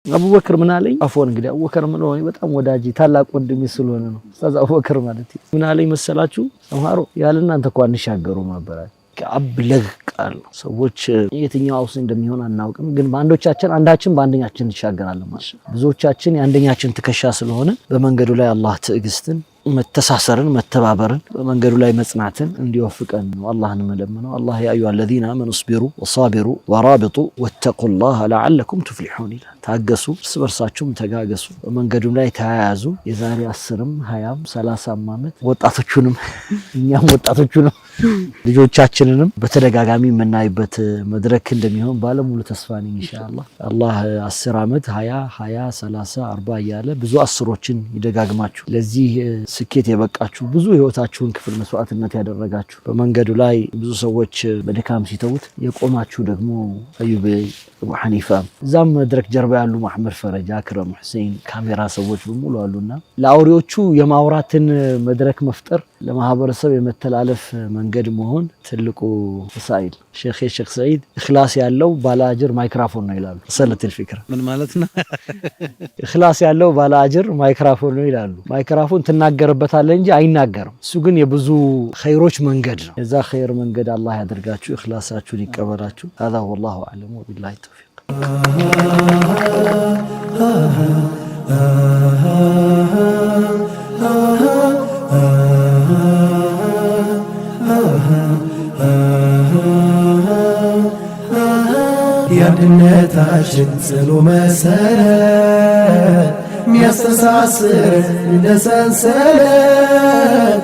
አቡበክር ምን አለኝ አፎን እንግዲህ አቡበክር ምን ሆነ በጣም ወዳጅ ታላቅ ወንድም ስለሆነ ነው ኡስታዝ አቡበክር ማለት ምን አለኝ መሰላችሁ አማሮ ያለናንተ እንኳን እንሻገሩ ነበር አብለግ ቃል ሰዎች የትኛው አውስ እንደሚሆን አናውቅም ግን ባንዶቻችን አንዳችን ባንደኛችን እንሻገራለን ማለት ብዙዎቻችን ያንደኛችን ትከሻ ስለሆነ በመንገዱ ላይ አላህ ትዕግስትን መተሳሰርን መተባበርን በመንገዱ ላይ መጽናትን እንዲወፍቀን ነው አላህን መለመነው አላህ ያ አዩሃ الذين آمنوا اصبروا وصابروا ورابطوا واتقوا الله لعلكم تفلحون ታገሱ ስበርሳችሁም ተጋገሱ በመንገዱ ላይ ተያያዙ የዛሬ 10ም 20ም 30ም አመት ወጣቶቹንም እኛም ወጣቶቹንም ልጆቻችንንም በተደጋጋሚ መናይበት መድረክ እንደሚሆን ባለሙሉ ተስፋ ነኝ ኢንሻአላህ አላህ 10 አመት 20 30 40 ያለ ብዙ አስሮችን ይደጋግማችሁ ለዚህ ስኬት የበቃችሁ ብዙ ህይወታችሁን ክፍል መስዋዕትነት ያደረጋችሁ በመንገዱ ላይ ብዙ ሰዎች በደካም ሲተውት የቆማችሁ ደግሞ አዩብ አቡ ሐኒፋ ዛም መድረክ ጀርባ ያሉ መሐመድ ፈረጃ አክረም ሁሴን ካሜራ ሰዎች በሙሉ አሉና ለአውሪዎቹ የማውራትን መድረክ መፍጠር ለማህበረሰብ የመተላለፍ መንገድ መሆን ትልቁ ሳይል ሼክ ሰዒድ ኢኽላስ ያለው ባላጅር ማይክሮፎን ነው ይላሉ ሰለት الفكره ምን ማለት ነው ኢኽላስ ያለው ባላጅር ማይክሮፎን ነው ይላሉ ማይክሮፎን ትናገርበታለህ እንጂ አይናገርም እሱ ግን የብዙ ኸይሮች መንገድ ነው የዛ ኸይር መንገድ አላህ ያደርጋችሁ ኢኽላሳችሁን ይቀበላችሁ هذا والله اعلم وبالله التوفيق የአንድነታችን ጽኑ መሰረት ሚያስተሳስር እንደ ሰንሰለት